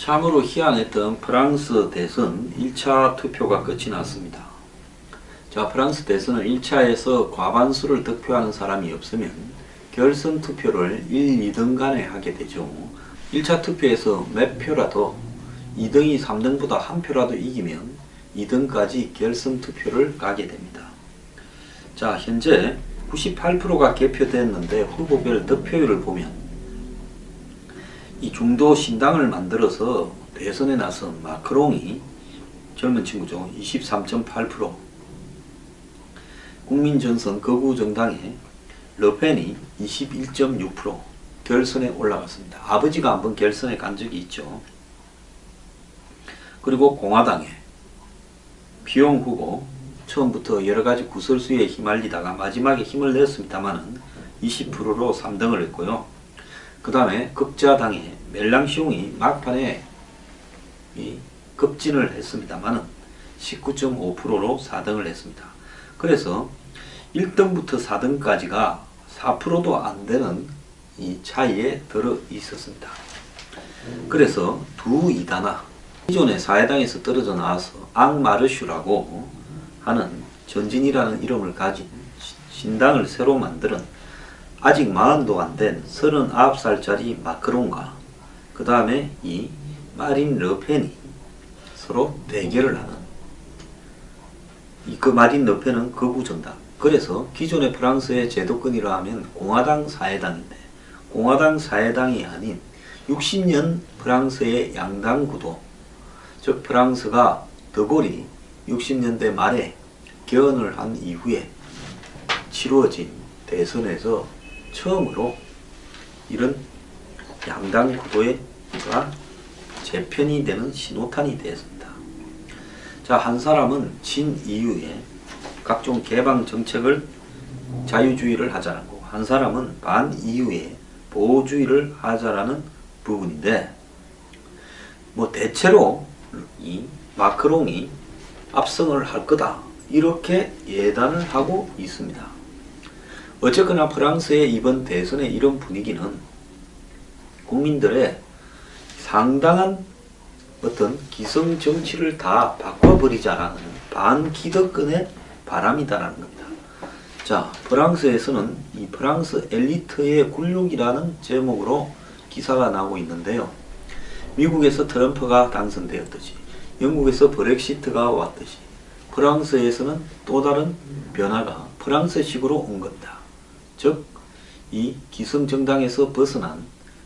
참으로 희한했던 프랑스 대선 1차 투표가 끝이 났습니다. 자, 프랑스 대선은 1차에서 과반수를 득표하는 사람이 없으면 결선 투표를 1, 2등 간에 하게 되죠. 1차 투표에서 몇 표라도 2등이 3등보다 한 표라도 이기면 2등까지 결선 투표를 가게 됩니다. 자, 현재 98%가 개표됐는데 후보별 득표율을 보면 이 중도 신당을 만들어서 대선에 나선 마크롱이 젊은 친구죠. 23.8%, 국민전선 거부 정당의 르펜이 21.6% 결선에 올라갔습니다. 아버지가 한번 결선에 간 적이 있죠. 그리고 공화당의 피용 후보 처음부터 여러가지 구설수에 휘말리다가 마지막에 힘을 냈습니다만은 20%로 3등을 했고요. 그 다음에 극자당의 멜랑시옹이 막판에 급진을 했습니다만은 19.5%로 4등을 했습니다. 그래서 1등부터 4등까지가 4%도 안 되는 이 차이에 들어 있었습니다. 그래서 두 이단아, 기존의 사회당에서 떨어져 나와서 앙마르슈라고 하는 전진이라는 이름을 가진 신당을 새로 만드는 아직 40도 안 된 39살짜리 마크롱과 그 다음에 이 마린 르펜이 서로 대결을 하는, 그 마린 르펜은 극우 정당, 그래서 기존의 프랑스의 제도권이라 하면 공화당 사회당인데 공화당 사회당이 아닌 60년 프랑스의 양당 구도, 즉 프랑스가 드골이 60년대 말에 개헌을 한 이후에 치루어진 대선에서 처음으로 이런 양당 구도가 재편이 되는 신호탄이 되었습니다. 자, 한 사람은 진 이후에 각종 개방 정책을 자유주의를 하자는 거고, 한 사람은 반 이후에 보호주의를 하자라는 부분인데, 뭐 대체로 이 마크롱이 압승을 할 거다 이렇게 예단을 하고 있습니다. 어쨌거나 프랑스의 이번 대선의 이런 분위기는 국민들의 상당한 어떤 기성 정치를 다 바꿔버리자라는 반기득권의 바람이다라는 겁니다. 자, 프랑스에서는 이 프랑스 엘리트의 굴욕이라는 제목으로 기사가 나오고 있는데요. 미국에서 트럼프가 당선되었듯이, 영국에서 브렉시트가 왔듯이 프랑스에서는 또 다른 변화가 프랑스식으로 온 겁니다. 즉, 이 기성정당에서 벗어난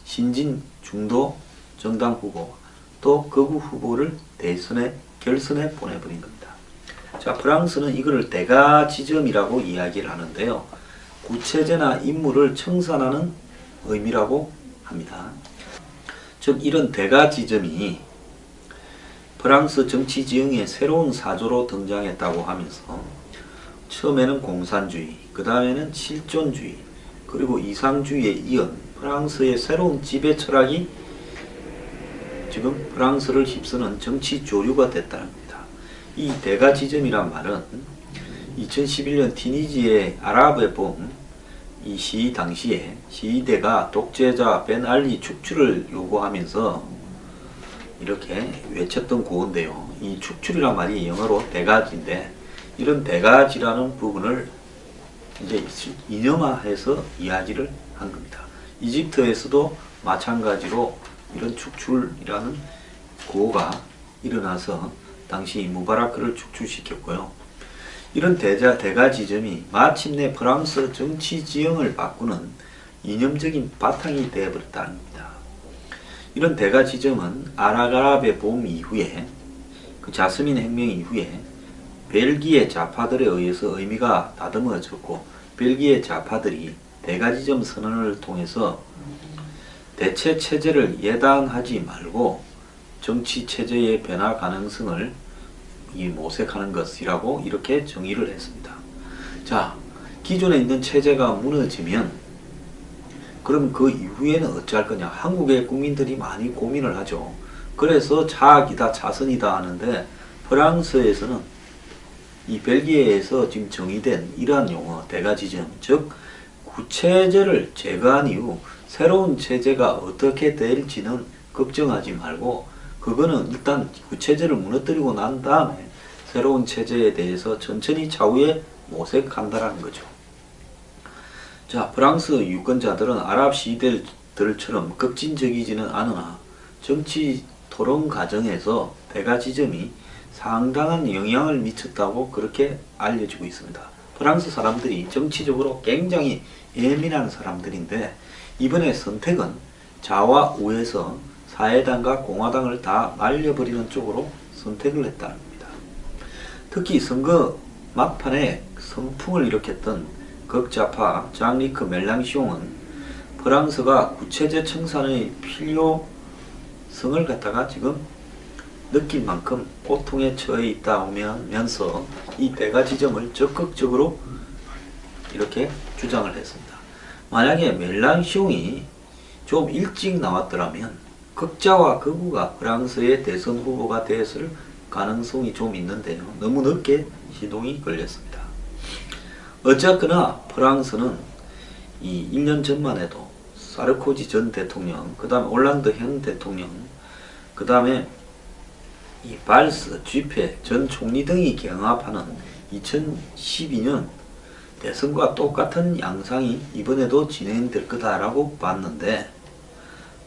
신진 중도 정당 후보 또 극우 후보를 결선에 보내버린 겁니다. 자, 프랑스는 이거를 대가지점이라고 이야기를 하는데요. 구체제나 인물을 청산하는 의미라고 합니다. 즉, 이런 대가지점이 프랑스 정치 지형의 새로운 사조로 등장했다고 하면서 처음에는 공산주의, 그 다음에는 실존주의, 그리고 이상주의에 이은 프랑스의 새로운 지배 철학이 지금 프랑스를 휩쓰는 정치 조류가 됐다는 겁니다. 이 대가지점이란 말은 2011년 티니지의 아랍의 봄 이 시위 당시에 시위대가 독재자 벤 알리 축출을 요구하면서 이렇게 외쳤던 구호인데요. 이 축출이란 말이 영어로 대가지인데, 이런 대가지라는 부분을 이제 이념화해서 이야기를 한 겁니다. 이집트에서도 마찬가지로 이런 축출이라는 구호가 일어나서 당시 무바라크를 축출시켰고요. 이런 대가지점이 마침내 프랑스 정치 지형을 바꾸는 이념적인 바탕이 되어버렸다는 겁니다. 이런 대가지점은 아랍의 봄 이후에, 그 자스민 혁명 이후에 벨기에 좌파들에 의해서 의미가 다듬어졌고, 벨기에 좌파들이 대가지점 선언을 통해서 대체 체제를 예단하지 말고 정치 체제의 변화 가능성을 이 모색하는 것이라고 이렇게 정의를 했습니다. 자, 기존에 있는 체제가 무너지면 그럼 그 이후에는 어찌할 거냐? 한국의 국민들이 많이 고민을 하죠. 그래서 자학이다, 자선이다 하는데 프랑스에서는 이 벨기에에서 지금 정의된 이러한 용어, 대가지점, 즉 구체제를 제거한 이후 새로운 체제가 어떻게 될지는 걱정하지 말고 그거는 일단 구체제를 무너뜨리고 난 다음에 새로운 체제에 대해서 천천히 차후에 모색한다라는 거죠. 자, 프랑스 유권자들은 아랍 시대들처럼 급진적이지는 않으나 정치 토론 과정에서 대가지점이 상당한 영향을 미쳤다고 그렇게 알려지고 있습니다. 프랑스 사람들이 정치적으로 굉장히 예민한 사람들인데 이번에 선택은 좌와 우에서 사회당과 공화당을 다 말려버리는 쪽으로 선택을 했다는 겁니다. 특히 선거 막판에 선풍을 일으켰던 극좌파 장리크 멜랑시옹은 프랑스가 구체제 청산의 필요성을 갖다가 지금 느낄 만큼 고통에 처해 있다면서 이 대가지점을 적극적으로 이렇게 주장을 했습니다. 만약에 멜랑시옹이 좀 일찍 나왔더라면 극좌와 극우가 프랑스의 대선 후보가 됐을 가능성이 좀 있는데요. 너무 늦게 시동이 걸렸습니다. 어쨌거나 프랑스는 이 1년 전만 해도 사르코지 전 대통령, 그 다음에 올란드 현 대통령, 그 다음에 이 발스, 쥐페 전 총리 등이 경합하는 2012년 대선과 똑같은 양상이 이번에도 진행될 거다라고 봤는데,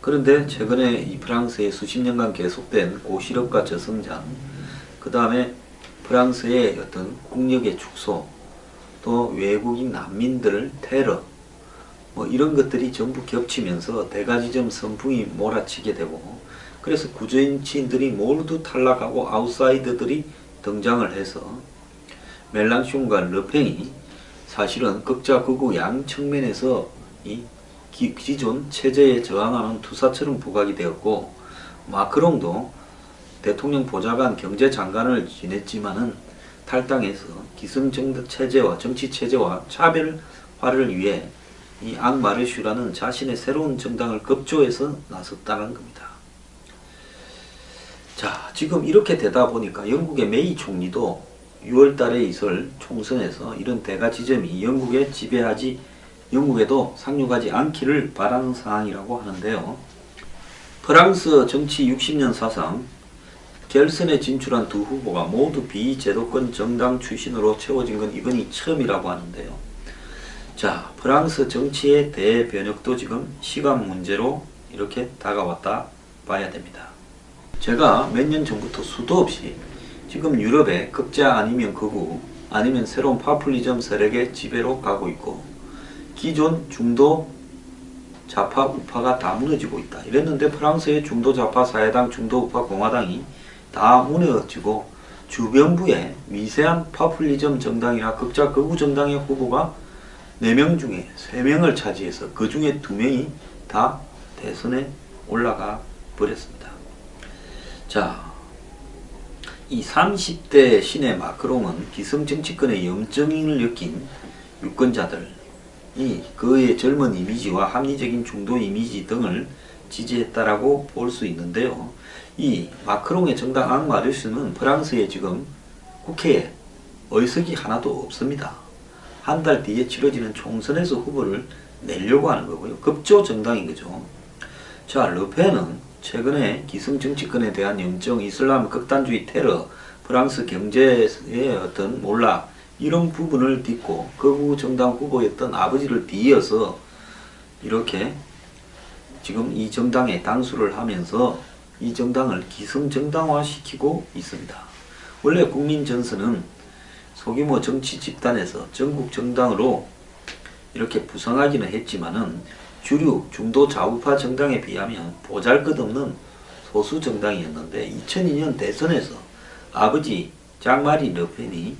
그런데 최근에 이 프랑스의 수십 년간 계속된 고실업과 저성장, 그 다음에 프랑스의 어떤 국력의 축소, 또 외국인 난민들 테러, 뭐 이런 것들이 전부 겹치면서 대가지점 선풍이 몰아치게 되고, 그래서 구정치인들이 모두 탈락하고 아웃사이더들이 등장을 해서 멜랑숑과 르팽이 사실은 극좌 극우 양 측면에서 이 기존 체제에 저항하는 투사처럼 부각이 되었고, 마크롱도 대통령 보좌관 경제장관을 지냈지만은 탈당해서 기성정치 체제와 정치 체제와 차별화를 위해 이 앙마르슈라는 자신의 새로운 정당을 급조해서 나섰다는 겁니다. 자, 지금 이렇게 되다 보니까 영국의 메이 총리도 6월 달에 있을 총선에서 이런 대가지점이 영국에도 상륙하지 않기를 바라는 상황이라고 하는데요. 프랑스 정치 60년 사상 결선에 진출한 두 후보가 모두 비제도권 정당 출신으로 채워진 건 이번이 처음이라고 하는데요. 자, 프랑스 정치의 대변혁도 지금 시간 문제로 이렇게 다가왔다 봐야 됩니다. 제가 몇 년 전부터 수도 없이 지금 유럽의 극좌 아니면 극우 아니면 새로운 파퓰리즘 세력의 지배로 가고 있고 기존 중도 좌파 우파가 다 무너지고 있다 이랬는데, 프랑스의 중도 좌파 사회당 중도 우파 공화당이 다 무너지고 주변부의 미세한 파퓰리즘 정당이나 극좌 극우 정당의 후보가 4명 중에 3명을 차지해서 그 중에 2명이 다 대선에 올라가 버렸습니다. 자, 이 30대 신의 마크롱은 기성정치권의 염증을 느낀 유권자들이 그의 젊은 이미지와 합리적인 중도 이미지 등을 지지했다라고 볼 수 있는데요. 이 마크롱의 정당 앙마르슈는 프랑스에 지금 국회에 의석이 하나도 없습니다. 한 달 뒤에 치러지는 총선에서 후보를 내려고 하는 거고요. 급조 정당인 거죠. 자, 르펜은 최근에 기성정치권에 대한 염증, 이슬람 극단주의 테러, 프랑스 경제의 어떤 몰락 이런 부분을 딛고 극우 정당 후보였던 아버지를 뒤이어서 이렇게 지금 이 정당에 당수를 하면서 이 정당을 기성정당화 시키고 있습니다. 원래 국민전선은 소규모 정치 집단에서 전국 정당으로 이렇게 부상하기는 했지만은 주류 중도 좌우파 정당에 비하면 보잘것없는 소수 정당이었는데 2002년 대선에서 아버지 장마리 르펜이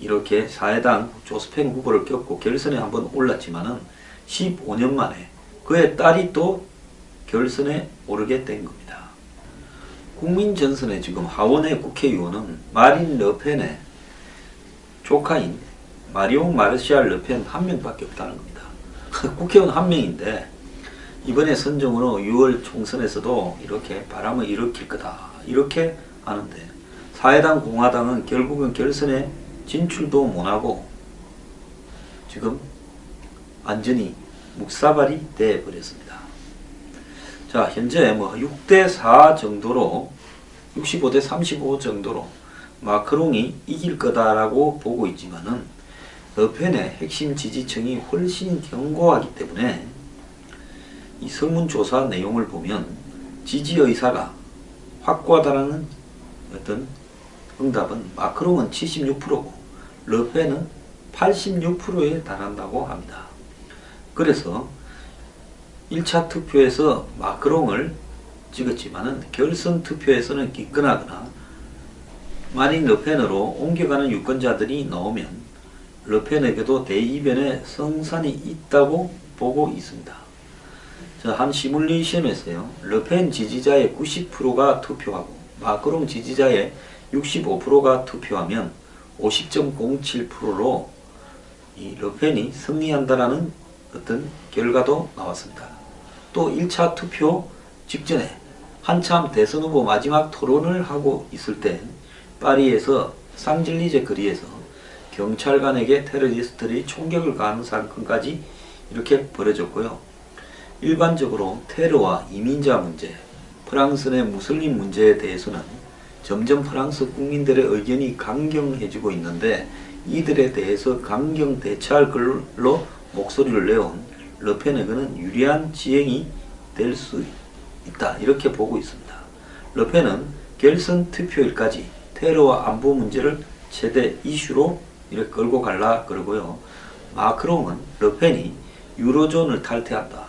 이렇게 사회당 조스팽 후보를 꺾고 결선에 한번 올랐지만은 15년 만에 그의 딸이 또 결선에 오르게 된 겁니다. 국민전선의 지금 하원의 국회의원은 마린 르펜의 조카인 마리옹 마르샬 르펜 한 명밖에 없다는 겁니다. 국회의원 한 명인데 이번에 선정으로 6월 총선에서도 이렇게 바람을 일으킬 거다 이렇게 하는데, 사회당 공화당은 결국은 결선에 진출도 못하고 지금 완전히 묵사발이 돼 버렸습니다. 자, 현재 뭐 6대4 정도로 65대35 정도로 마크롱이 이길 거다라고 보고 있지만은 르펜의 핵심 지지층이 훨씬 견고하기 때문에 이 설문조사 내용을 보면 지지 의사가 확고하다라는 어떤 응답은 마크롱은 76%고 르펜은 86%에 달한다고 합니다. 그래서 1차 투표에서 마크롱을 찍었지만은 결선 투표에서는 기권하거나 마린 르펜으로 옮겨가는 유권자들이 나오면 르펜에게도 대이변의 성산이 있다고 보고 있습니다. 자, 한 시뮬레이션에서요, 르펜 지지자의 90%가 투표하고 마크롱 지지자의 65%가 투표하면 50.07%로 이 르펜이 승리한다라는 어떤 결과도 나왔습니다. 또 1차 투표 직전에 한참 대선 후보 마지막 토론을 하고 있을 때 파리에서 쌍젤리제 거리에서 경찰관에게 테러리스트들이 총격을 가하는 사건까지 이렇게 벌어졌고요. 일반적으로 테러와 이민자 문제, 프랑스 내 무슬림 문제에 대해서는 점점 프랑스 국민들의 의견이 강경해지고 있는데, 이들에 대해서 강경 대처할 걸로 목소리를 내온 르펜에게는 유리한 지형이 될 수 있다 이렇게 보고 있습니다. 르펜은 결선 투표일까지 테러와 안보 문제를 최대 이슈로 이렇게 끌고 갈라 그러고요. 마크롱은 르펜이 유로존을 탈퇴한다,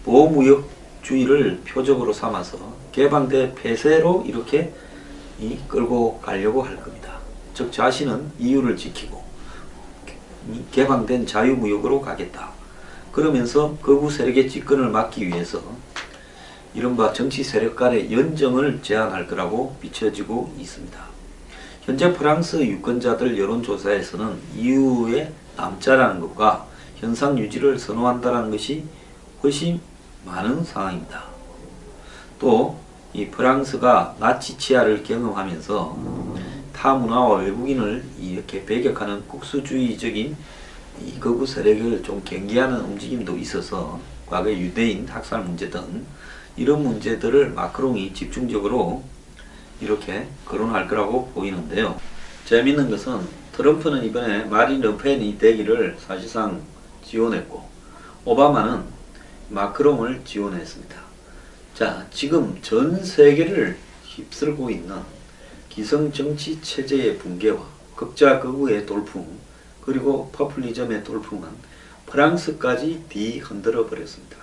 보호무역주의를 표적으로 삼아서 개방대 폐쇄로 이렇게 끌고 가려고 할 겁니다. 즉 자신은 이유를 지키고 개방된 자유무역으로 가겠다. 그러면서 극우 세력의 집권을 막기 위해서 이른바 정치 세력 간의 연정을 제안할 거라고 비춰지고 있습니다. 현재 프랑스 유권자들 여론조사에서는 EU에 남자라는 것과 현상 유지를 선호한다는 것이 훨씬 많은 상황입니다. 또 이 프랑스가 나치 치하를 경험하면서 타 문화와 외국인을 이렇게 배격하는 국수주의적인 이 극우 세력을 좀 경계하는 움직임도 있어서 과거 유대인 학살 문제 등 이런 문제들을 마크롱이 집중적으로 이렇게 거론할 거라고 보이는데요. 재미있는 것은 트럼프는 이번에 마린 르펜이 되기를 사실상 지원했고 오바마는 마크롱을 지원했습니다. 자, 지금 전 세계를 휩쓸고 있는 기성정치 체제의 붕괴와 극자 극우의 돌풍, 그리고 포퓰리즘의 돌풍은 프랑스까지 뒤흔들어 버렸습니다.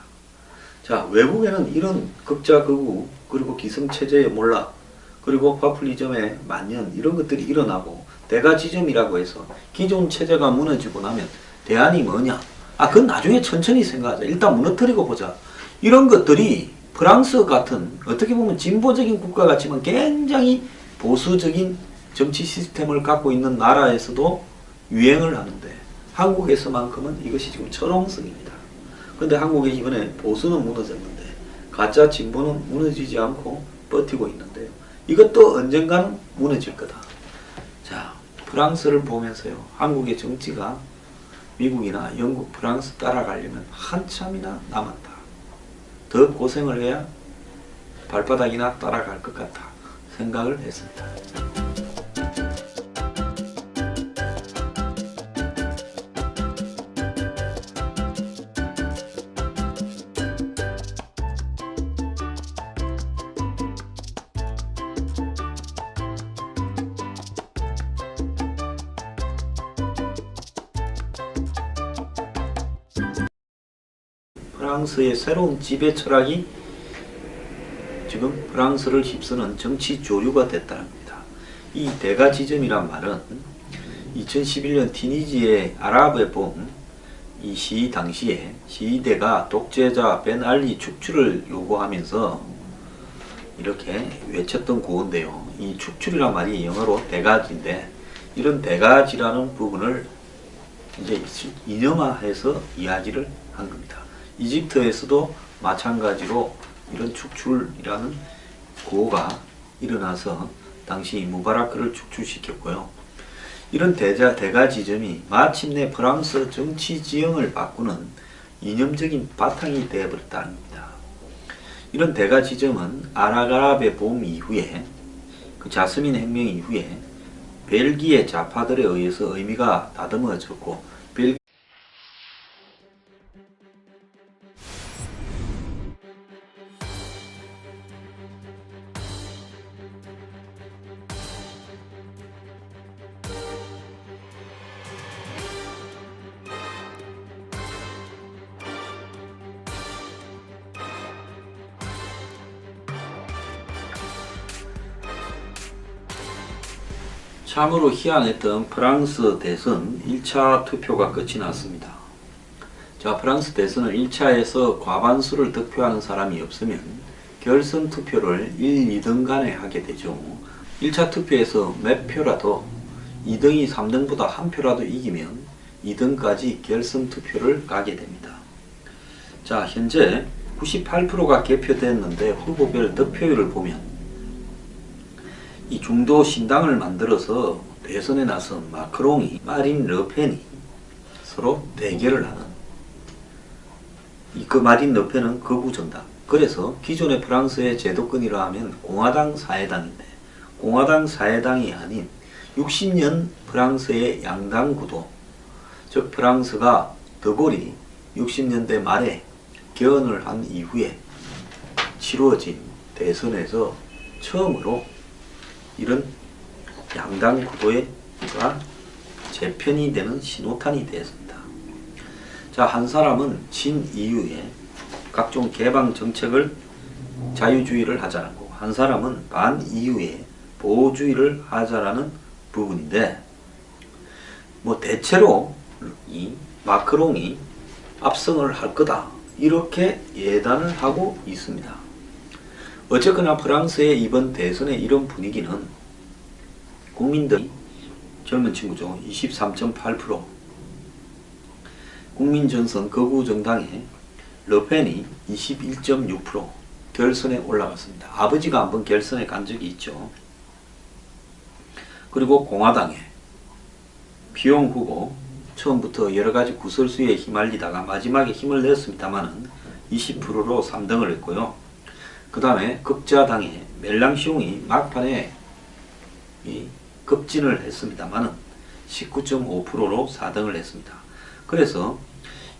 자, 외국에는 이런 극자 극우 그리고 기성체제의 몰락 그리고 포퓰리즘의 만연 이런 것들이 일어나고 대가지점이라고 해서 기존 체제가 무너지고 나면 대안이 뭐냐? 그건 나중에 천천히 생각하자. 일단 무너뜨리고 보자. 이런 것들이 프랑스 같은 어떻게 보면 진보적인 국가 같지만 굉장히 보수적인 정치 시스템을 갖고 있는 나라에서도 유행을 하는데 한국에서만큼은 이것이 지금 철옹성입니다. 그런데 한국에 이번에 보수는 무너졌는데 가짜 진보는 무너지지 않고 버티고 있는데요. 이것도 언젠가는 무너질 거다. 자, 프랑스를 보면서요, 한국의 정치가 미국이나 영국, 프랑스 따라가려면 한참이나 남았다. 더 고생을 해야 발바닥이나 따라갈 것 같아 생각을 했습니다. 프랑스의 새로운 지배 철학이 지금 프랑스를 휩쓰는 정치 조류가 됐다는 겁니다. 이 대가지점이란 말은 2011년 티니지의 아랍의 봄 이 시위 당시에 시위대가 독재자 벤 알리 축출을 요구하면서 이렇게 외쳤던 구호인데요. 이 축출이란 말이 영어로 대가지인데 이런 대가지라는 부분을 이제 이념화해서 이야기를 한 겁니다. 이집트에서도 마찬가지로 이런 축출이라는 구호가 일어나서 당시 무바라크를 축출시켰고요. 이런 대가 지점이 마침내 프랑스 정치 지형을 바꾸는 이념적인 바탕이 되어버렸다는 겁니다. 이런 대가 지점은 아랍의 봄 이후에 그 자스민 혁명 이후에 벨기에 좌파들에 의해서 의미가 다듬어졌고 참으로 희한했던 프랑스 대선 1차 투표가 끝이 났습니다. 자, 프랑스 대선은 1차에서 과반수를 득표하는 사람이 없으면 결선 투표를 1, 2등 간에 하게 되죠. 1차 투표에서 몇 표라도 2등이 3등보다 한 표라도 이기면 2등까지 결선 투표를 가게 됩니다. 자, 현재 98%가 개표됐는데 후보별 득표율을 보면 이 중도 신당을 만들어서 대선에 나선 마크롱이 마린 르펜이 서로 대결을 하는 그 마린 르펜은 극우 정당. 그래서 기존의 프랑스의 제도권이라 하면 공화당 사회당인데 공화당 사회당이 아닌 60년 프랑스의 양당 구도, 즉 프랑스가 드골이 60년대 말에 개헌을 한 이후에 치루어진 대선에서 처음으로 이런 양당 구도가 재편이 되는 신호탄이 되었습니다. 자, 한 사람은 친 이후에 각종 개방 정책을 자유주의를 하자라고, 한 사람은 반 이후에 보호주의를 하자라는 부분인데, 뭐 대체로 이 마크롱이 압승을 할 거다 이렇게 예단을 하고 있습니다. 어쨌거나 프랑스의 이번 대선의 이런 분위기는 국민들이 젊은 친구죠. 23.8%, 국민전선 극우 정당의 르펜이 21.6% 결선에 올라갔습니다. 아버지가 한번 결선에 간 적이 있죠. 그리고 공화당의 피용 후보 처음부터 여러가지 구설수에 휘말리다가 마지막에 힘을 냈습니다만은 20%로 3등을 했고요. 그 다음에 극자당의 멜랑시옹이 막판에 급진을 했습니다만은 19.5%로 4등을 했습니다. 그래서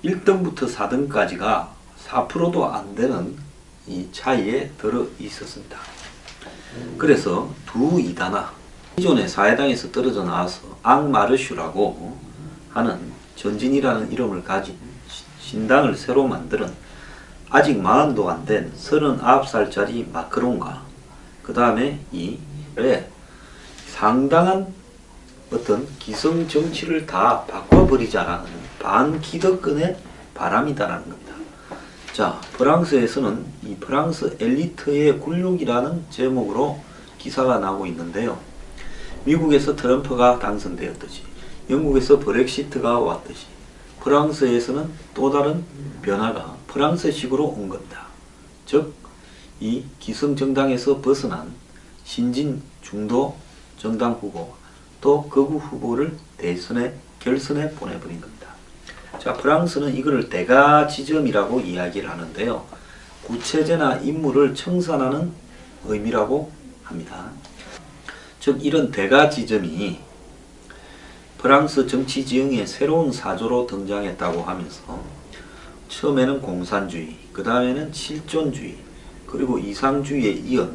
1등부터 4등까지가 4%도 안 되는 이 차이에 들어 있었습니다. 그래서 두 이단아, 기존의 사회당에서 떨어져 나와서 앙마르슈라고 하는 전진이라는 이름을 가진 신당을 새로 만드는 아직 40도 안 된 39살짜리 마크롱과 그 다음에 이 상당한 어떤 기성 정치를 다 바꿔버리자라는 반기득권의 바람이다라는 겁니다. 자, 프랑스에서는 이 프랑스 엘리트의 굴욕이라는 제목으로 기사가 나오고 있는데요. 미국에서 트럼프가 당선되었듯이 영국에서 브렉시트가 왔듯이 프랑스에서는 또 다른 변화가 프랑스식으로 온 겁니다. 즉, 이 기성정당에서 벗어난 신진 중도 정당 후보 또 극우 후보를 결선에 보내버린 겁니다. 자, 프랑스는 이거를 대가 지점이라고 이야기를 하는데요. 구체제나 인물을 청산하는 의미라고 합니다. 즉, 이런 대가 지점이 프랑스 정치 지형의 새로운 사조로 등장했다고 하면서 처음에는 공산주의, 그 다음에는 실존주의, 그리고 이상주의에 이은